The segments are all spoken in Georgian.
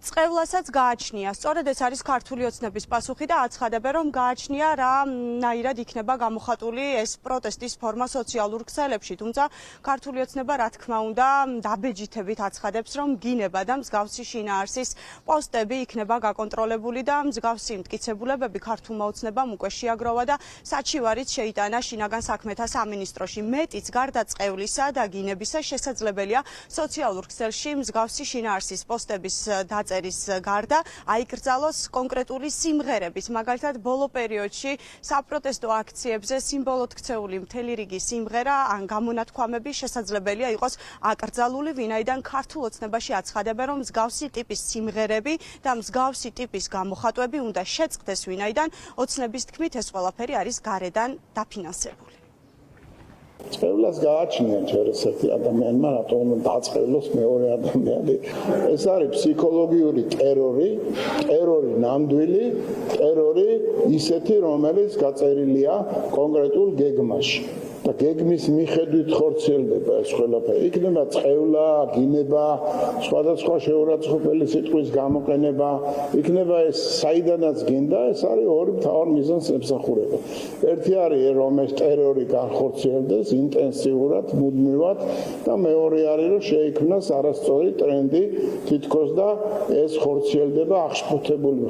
წყევლასაც გააჩნია. სწორედ ეს არის ქართული ოცნების პასუხი და აცხადებენ, რომ გააჩნია რანაირად იქნება გამოხატული ეს პროტესტის ფორმა სოციალურ ქსელებში. თუმცა ქართული ოცნება, რა თქმა უნდა, დაბეჯითებით აცხადებს, რომ გინება და მსგავსი შინაარსის პოსტები იქნება გაკონტროლებული და მსგავსი მტკიცებულებები ქართულმა ოცნებამ უკვე შეაგროვა და საჩივარიც შეიტანა შინაგან საქმეთა სამინისტროში. მეტიც გარდა წყევლისა და გინებისა შესაძლებელია სოციალურ ქსელში მსგავსი შინაარსის პოსტების დაწერის გარდა აიკრძალოს კონკრეტული სიმღერების. მაგალითად, ბოლო პერიოდში საპროტესტო აქციებზე სიმბოლოდ ქცეული მთელი რიგი სიმღერა ან გამონათქვამები შესაძლებელია იყოს აკრძალული, ვინაიდან ქართულ ოცნებაში აცხადებენ, რომ მსგავსი ტიპის სიმღერები და მსგავსი ტიპის გამოხატვები უნდა შეწყდეს, ვინაიდან ოცნების თქმით ეს ყველაფერი არის გარედან დაფინანსებული. წყევლას გააჩნია ერთ-ერთი ადამიანმა, რატომ უნდა დაწყევლოს მეორე ადამიანი. ეს არის ფსიქოლოგიური ტერორი ნამდვილი, ტერორი ისეთი, რომელიც გაწერილია კონკრეტულ გეგმაში. და გეგმის მიხედვით ხორციელდება ეს ყველაფერი. იქნება წყევლა, გინება, სხვადასხვა შეურაცხყოფელი სიტყვის გამოყენება, იქნება ეს საიდანაც გინდა, ეს არის ორი მთავარ მიზანს ემსახურება. ერთი არის რომ ეს ტერორი განხორციელდეს ინტენსიურად, მუდმივად და მეორე არის რომ შეიქმნას არასწორი ტრენდი თითქოს და ეს ხორციელდება აღშფოთებული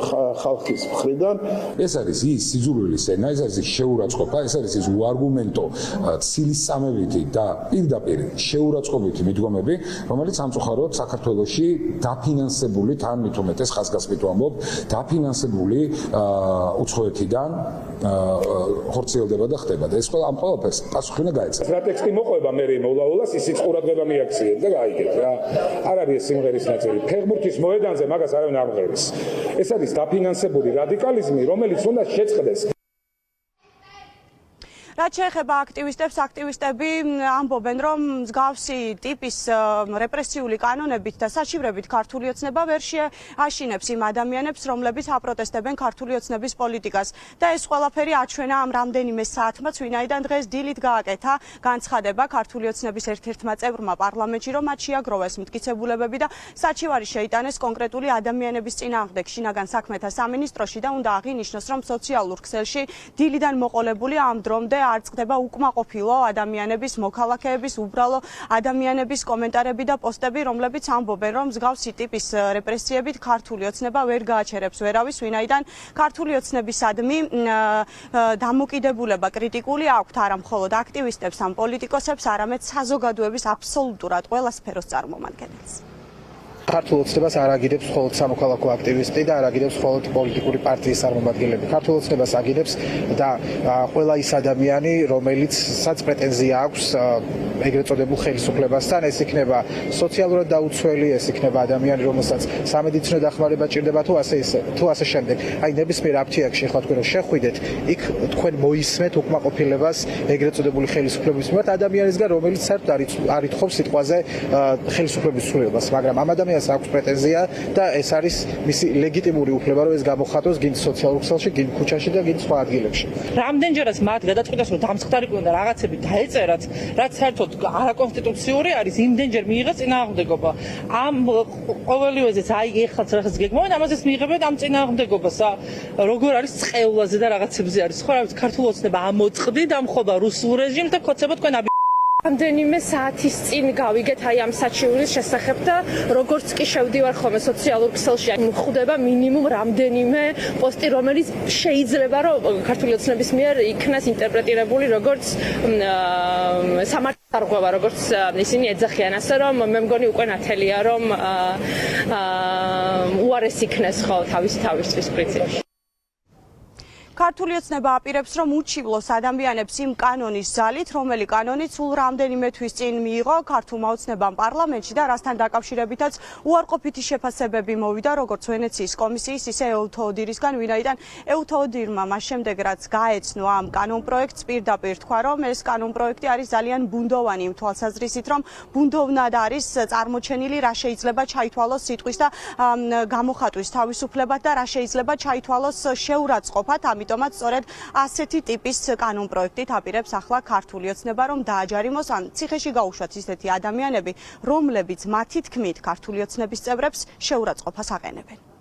ხალხის მხრიდან. ეს არის ის სიძულვილი სცენა, ეს არის შეურაცხყოფა, ეს არის ის უარგუმენტო ცილისწამებითი და პირდაპირ შეურაცხყოფითი მიდგომები, რომელიც სამწუხაროდ საქართველოში დაფინანსებული, თან მით უმეტეს ხაზგასმით ვამბობ, დაფინანსებული უცხოეთიდან ხორციელდება და ხდება. და ეს ყველა ამ ყველაფერს პასუხი უნდა გაეცა. რა ტექსტი მოყვება მე მოვლაულას, ისიც ყურადღება მიაქციეთ და გაიგეთ რა. არ არის ეს სიმღერის ნაწილი. ფეხბურთის მოედანზე მაგას არავინ არ მღერის. ეს არის დაფინანსებული რადიკალიზმი, რომელიც უნდა შეწყდეს. რაც შეეხება აქტივისტები ამბობენ, რომ მსგავსი ტიპის რეპრესიული კანონებით და საჩივრებით ქართული ოცნება ვერ შეაშინებს იმ ადამიანებს, რომლებიც აპროტესტებენ ქართული ოცნების პოლიტიკას. და ეს ყველაფერი აჩვენა ამ რამდენიმე საათმაც, ვინაიდან დღეს დილით გააკეთა განცხადება ქართული ოცნების ერთ-ერთმა წევრმა პარლამენტში, რომ მათ შეაგროვეს მტკიცებულებები და საჩივარი შეიტანეს კონკრეტული ადამიანების წინააღმდეგ შინაგან საქმეთა სამინისტროში და უნდა აღინიშნოს, რომ სოციალურ ქსელში დილიდან მოყოლებული ამ დრომდე არ წყდება უკმაყოფილო ადამიანების, მოქალაქეების, უბრალო ადამიანების კომენტარები და პოსტები, რომლებიც ამბობენ, რომ მსგავსი ტიპის რეპრესიებით ქართული ოცნება ვერ გააჩერებს ვერავის, ვინაიდან ქართული ოცნებისადმი დამოკიდებულება კრიტიკული აქვთ არა მხოლოდ აქტივისტებს ან პოლიტიკოსებს, არამედ საზოგადოების აბსოლუტურად ყველა სფეროს წარმომადგენელს. ქართულ ოცნებას არ აგიდებს მხოლოდ სამოქალაქო აქტივისტი და არ აგიდებს მხოლოდ პოლიტიკური პარტიის წარმომადგენლები. ქართულ ოცნებას აგიდებს და ყველა ის ადამიანი, რომელიცაც პრეტენზია აქვს ეგრეთ წოდებულ ხელისუფლებასთან, ეს იქნება სოციალურად დაუცველი, ეს იქნება ადამიანი, რომელსაც სამედიცინო დახმარება ჭირდება თუ ასე შემდეგ. აი ნებისმიერ აფთიაქში ხო თქვენ რომ შეხვიდეთ, იქ თქვენ მოისმენთ უკმაყოფილებას ეგრეთ წოდებული ხელისუფლების მიმართ ადამიანისგან, რომელიც საერთოდ არ ითხოვს სიტყვაზე ხელისუფლების ცვლილებას, მაგრამ ამ ადამიანს აქვს პრეტენზია და ეს არის მისი ლეგიტიმური უფლება, რომ ეს გამოხატოს გინ სოციალურ ქსელში, გინ ქუჩაში და გინ სხვა ადგილებში. რამდენჯერაც მათ გადაწყვიტეს, რომ დამცხდარიყვნენ და რაღაცები დაეწერათ, რაც საერთოდ არაკონსტიტუციური არის, იმდენჯერ მიიღეს წინააღმდეგობა. ამ ყოველივეზეც აი ეხლაც რაღაც გეგმავენ, ამაზეც მიიღებენ ამ წინააღმდეგობას. როგორ არის წყევლაზე და რაღაცებზე არის, ხო, რა ვიცი, ქართულ ოცნება ამოწყდი და მხობა რუსულ რეჟიმს და ქოცება თქვენ რამდენიმე საათის წინ გავიგეთ აი ამ საჩივრის შესახებ და როგორც კი შევდივარ ხოლმე სოციალურ ქსელში მხვდება მინიმუმ რამდენიმე პოსტი, რომელიც შეიძლება რომ ქართული ოცნების მიერ იქნას ინტერპრეტირებული როგორც სამართალდარღვევა, როგორც ისინი ეძახიან, ასე რომ მე მგონი უკვე ნათელია რომ უარეს იქნეს ხო თავისთვის პრინციპში. ქართული ოცნება აპირებს, რომ უჩივლოს ადამიანებს იმ კანონის ძალით, რომელი კანონი სულ რამდენიმე თვის წინ მიიღო ქართულმა ოცნებამ პარლამენტში და რასთან დაკავშირებითაც უარყოფითი შეფასებები მოვიდა, როგორც ვენეციის კომისიის, ისე ეუთოოდირისგან, ვინაიდან ეუთოოდირმა მას შემდეგ, რაც გაეცნო ამ კანონპროექტს, პირდაპირ თქვა, რომ ეს კანონპროექტი არის ძალიან ბუნდოვანი იმ თვალსაზრისით, რომ ბუნდოვნად არის წარმოჩენილი, რა შეიძლება ჩაითვალოს სიტყვის და გამოხატვის თავისუფლებად და რა შეიძლება ჩაითვალოს შეურაცხყოფად. ამიტომაც სწორედ ასეთი ტიპის კანონპროექტით აპირებს ახლა ქართული ოცნება, რომ დააჯარიმოს ან ციხეში გაუშვათ ისეთი ადამიანები, რომლებიც მათი თქმით ქართული ოცნების წევრებს შეურაცხყოფას აყენებენ.